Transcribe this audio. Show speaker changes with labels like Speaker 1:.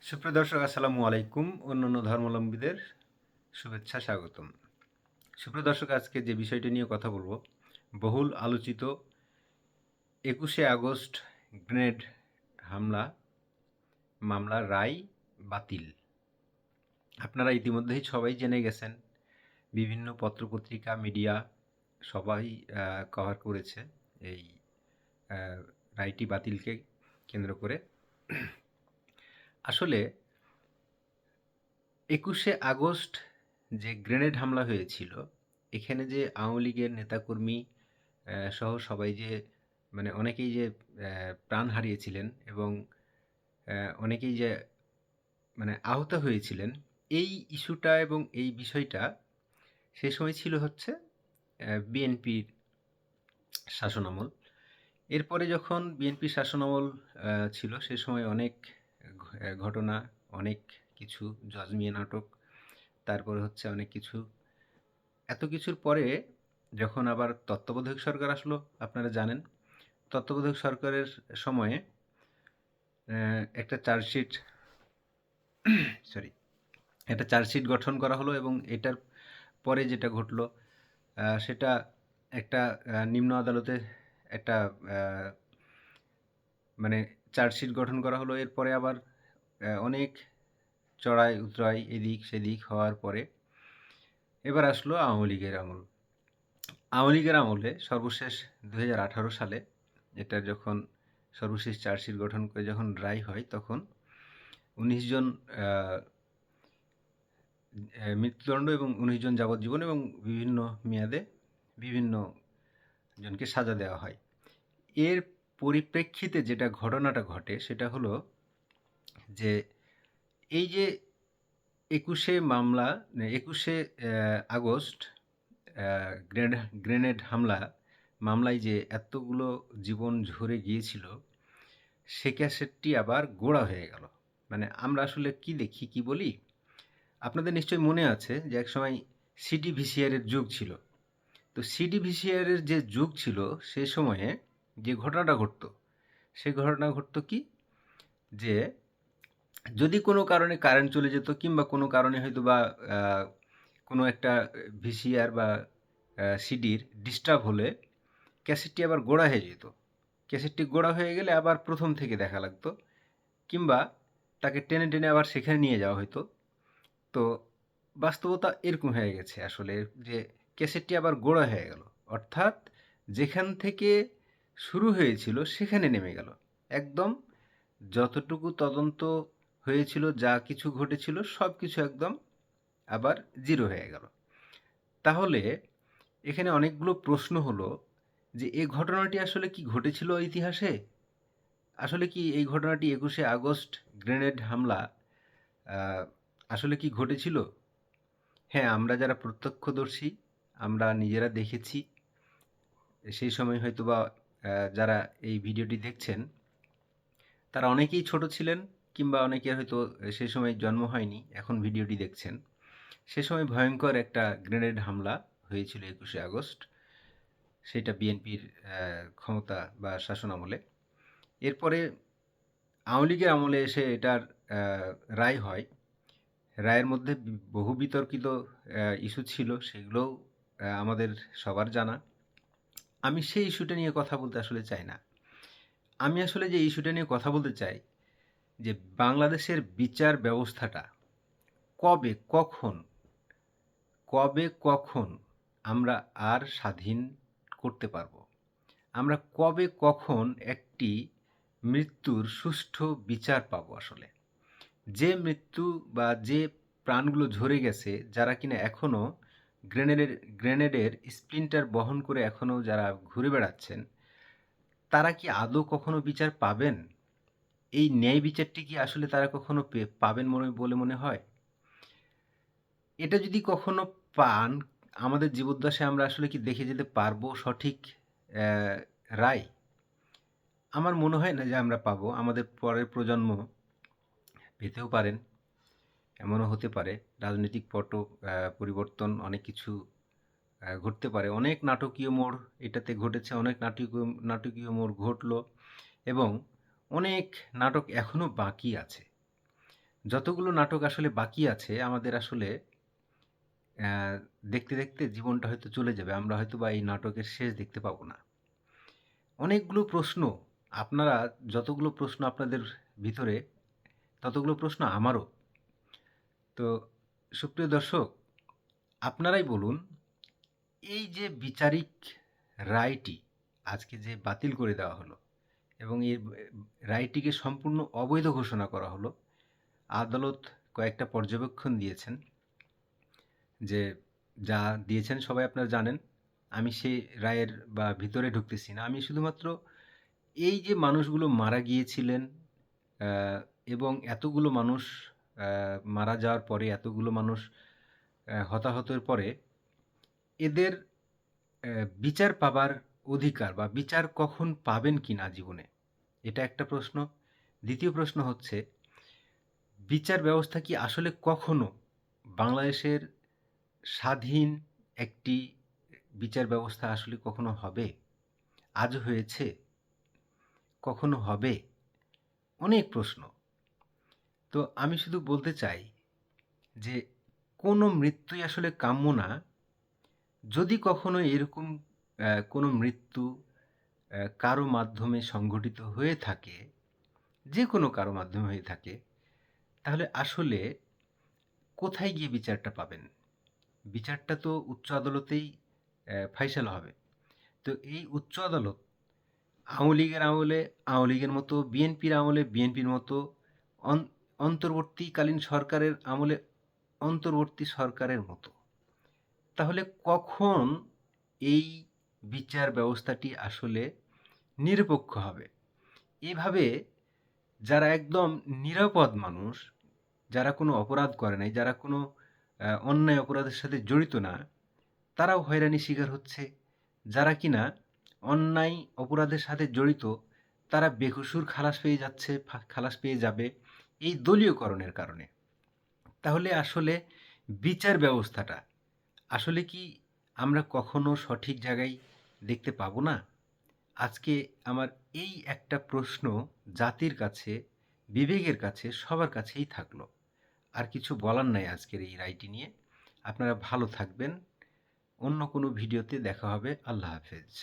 Speaker 1: সুপ্রিয় দর্শক, আসসালামু আলাইকুম। অন্যান্য ধর্মাবলম্বীদের শুভেচ্ছা, স্বাগতম। সুপ্রিয় দর্শক, আজকে যে বিষয়টি নিয়ে কথা বলবো, বহুল আলোচিত 21শে আগস্ট গ্রেনেড হামলা মামলার রায় বাতিল। আপনারা ইতিমধ্যেই সবাই জেনে গেছেন, বিভিন্ন পত্রপত্রিকা, মিডিয়া সবাই কভার করেছে এই রায়টি বাতিলকে কেন্দ্র করে। আসলে 21শে আগস্ট যে গ্রেনেড হামলা হয়েছিল, এখানে যে আওয়ামী লীগের নেতাকর্মী সহ সবাই যে অনেকেই যে প্রাণ হারিয়েছিলেন এবং অনেকেই যে আহত হয়েছিলেন, এই ইস্যুটা এবং এই বিষয়টা সে সময় ছিল হচ্ছে বিএনপির শাসনামল। এরপরে যখন বিএনপির শাসনামল ছিল, সে সময় অনেক ঘটনা, অনেক কিছু, জজমিয়া নাটক, তারপরে হচ্ছে অনেক কিছু। এত কিছুর পরে যখন আবার তত্ত্বাবধায়ক সরকার আসলো, আপনারা জানেন, তত্ত্বাবধায়ক সরকারের সময়ে একটা চার্জশিট একটা চার্জশিট গঠন করা হলো এবং এটার পরে যেটা ঘটলো সেটা একটা নিম্ন আদালতে একটা চার্জশিট গঠন করা হলো। এরপরে আবার অনেক চড়াই উতরাই, এদিক সেদিক হওয়ার পরে এবার আসলো আওয়ামী লীগের আমল। আওয়ামী লীগের আমলে সর্বশেষ 2018 সালে এটার যখন সর্বশেষ চার্জশিট গঠন করে যখন রায় হয়, তখন 19 জন মৃত্যুদণ্ড এবং 19 জন যাবজ্জীবন এবং বিভিন্ন মেয়াদে বিভিন্ন জনকে সাজা দেওয়া হয়। এর পরিপ্রেক্ষিতে যেটা ঘটনাটা ঘটে সেটা হলো যে এই যে 21শে আগস্ট গ্রেনেড হামলা মামলায় যে এতগুলো জীবন ঝরে গিয়েছিল, সে ক্যাসেটটি আবার গোড়া হয়ে গেল। আমরা আসলে কি দেখি, কি বলি, আপনাদের নিশ্চয়ই মনে আছে যে একসময় সিডি ভিসিআরের যুগ ছিল। তো সিডি ভিসিআরের যে যুগ ছিল, সে সময়ে যে ঘটনাটা ঘটতো, সেই ঘটনা ঘটতো কি, যে যদি কোনো কারণে কারেন্ট চলে যেত কিংবা কোনো কারণে হয়তো বা কোনো একটা ভিসিআর বা সিডির ডিস্টার্ব হলে ক্যাসেটটি আবার গোড়া হয়ে যেত। ক্যাসেটটি গোড়া হয়ে গেলে আবার প্রথম থেকে দেখা লাগতো, কিংবা তাকে টেনে টেনে আবার সেখানে নিয়ে যাওয়া হতো। তো বাস্তবতা এরকম হয়ে গেছে আসলে, যে ক্যাসেটটি আবার গোড়া হয়ে গেল, অর্থাৎ যেখান থেকে শুরু হয়েছিল সেখানে নেমে গেল। একদম যতটুকু তদন্ত হয়েছিল, যা কিছু ঘটেছিল, সব কিছু একদম আবার জিরো হয়ে গেল। তাহলে এখানে অনেকগুলো প্রশ্ন হলো যে এই ঘটনাটি আসলে কি ঘটেছিল ইতিহাসে? আসলে কি এই ঘটনাটি 21শে আগস্ট গ্রেনেড হামলা আসলে কি ঘটেছিল? হ্যাঁ, আমরা যারা প্রত্যক্ষদর্শী, আমরা নিজেরা দেখেছি। সেই সময় হয়তোবা যারা এই ভিডিওটি দেখছেন, তারা অনেকেই ছোট ছিলেন, কিংবা অনেকের হয়তো সেই সময় জন্ম হয়নি, এখন ভিডিওটি দেখছেন। সে সময় ভয়ঙ্কর একটা গ্রেনেড হামলা হয়েছিল 21শে আগস্ট, সেটা বিএনপির ক্ষমতা বা শাসন আমলে। এরপরে আওয়ামী লীগের আমলে এসে এটার রায় হয়। রায়ের মধ্যে বহু বিতর্কিত ইস্যু ছিল, সেগুলোও আমাদের সবার জানা। আমি সেই ইস্যুটা নিয়ে কথা বলতে আসলে চাই না। আমি আসলে যে ইস্যুটা নিয়ে কথা বলতে চাই, যে বাংলাদেশের বিচার ব্যবস্থাটা কবে কখন কবে কখন আমরা আর স্বাধীন করতে পারবো? আমরা কবে কখন একটি মৃত্যুর সুষ্ঠু বিচার পাবো? আসলে যে মৃত্যু বা যে প্রাণগুলো ঝরে গেছে, যারা কিনা এখনও গ্রেনেডের স্প্লিন্টার বহন করে এখনও যারা ঘুরে বেড়াচ্ছেন, তারা কি আদৌ কখনো বিচার পাবেন? এই ন্যায় বিচারটি কি আসলে তারা কখনো পাবেন বলে মনে হয়? এটা যদি কখনো পান, আমাদের জীবদ্দশায় আমরা আসলে কি দেখে যেতে পারবো সঠিক রায়? আমার মনে হয় না যে আমরা পাবো। আমাদের পরের প্রজন্ম পেতেও পারেন, এমনও হতে পারে। রাজনৈতিক পরিবর্তন, অনেক কিছু ঘটতে পারে। অনেক নাটকীয় মোড় এটাতে ঘটেছে, অনেক নাটকীয় মোড় ঘটলো এবং অনেক নাটক এখনও বাকি আছে। যতগুলো নাটক আসলে বাকি আছে আমাদের আসলে অ্যা দেখতে, দেখতে জীবনটা হয়তো চলে যাবে। আমরা হয়তোবা এই নাটকের শেষ দেখতে পাবো না। অনেকগুলো প্রশ্ন, আপনারা যতগুলো প্রশ্ন আপনাদের ভিতরে, ততগুলো প্রশ্ন আমারও। তো সুপ্রিয় দর্শক, আপনারাই বলুন, এই যে বিচারিক রায়টি আজকে যে বাতিল করে দেওয়া হলো এবং এই রায়টিকে সম্পূর্ণ অবৈধ ঘোষণা করা হলো, আদালত কয়েকটা পর্যবেক্ষণ দিয়েছেন, যে যা দিয়েছেন সবাই আপনারা জানেন। আমি সেই রায়ের বা ভিতরে ঢুকতেছি না। আমি শুধুমাত্র এই যে মানুষগুলো মারা গিয়েছিলেন, এবং এতগুলো মানুষ মারা যাওয়ার পরে, এতগুলো মানুষ হতাহতের পরে এদের বিচার পাবার অধিকার বা বিচার কখন পাবেন কিনা জীবনে, এটা একটা প্রশ্ন। দ্বিতীয় প্রশ্ন হচ্ছে, বিচার ব্যবস্থা কি আসলে কখনো বাংলাদেশের স্বাধীন একটি বিচার ব্যবস্থা আসলে কখনো হবে? আজও হয়েছে? কখনো হবে? অনেক প্রশ্ন। তো আমি শুধু বলতে চাই যে কোনো মৃত্যুই আসলে কাম্য না। যদি কখনো এরকম কোনো মৃত্যু কারো মাধ্যমে সংঘটিত হয়ে থাকে, যে কোনো কারো মাধ্যমে হয়ে থাকে, তাহলে আসলে কোথায় গিয়ে বিচারটা পাবেন? বিচারটা তো উচ্চ আদালতেই ফায়সালা হবে। তো এই উচ্চ আদালত আওয়ামী লীগের আমলে আওয়ামী লীগের মতো, বিএনপির আমলে বিএনপির মতো, অন্তর্বর্তীকালীন সরকারের আমলে অন্তর্বর্তী সরকারের মতো। তাহলে কখন এই বিচার ব্যবস্থাটি আসলে নিরপেক্ষ হবে? এভাবে যারা একদম নিরাপদ মানুষ, যারা কোনো অপরাধ করে নাই, যারা কোনো অন্যায় অপরাধের সাথে জড়িত না, তারাও হয়রানির শিকার হচ্ছে। যারা কিনা অন্যায় অপরাধের সাথে জড়িত, তারা বেকসুর খালাস পেয়ে যাচ্ছে, খালাস পেয়ে যাবে এই দলীয়করণের কারণে। তাহলে আসলে বিচার ব্যবস্থাটা আসলে কি আমরা কখনো সঠিক জায়গায় দেখতে পাবো না? আজকে আমার এই একটা প্রশ্ন জাতির কাছে, বিবেকের কাছে, সবার কাছেই থাকলো। আর কিছু বলার নাই আজকের এই রায়টি নিয়ে। আপনারা ভালো থাকবেন। অন্য কোনো ভিডিওতে দেখা হবে। আল্লাহ হাফেজ।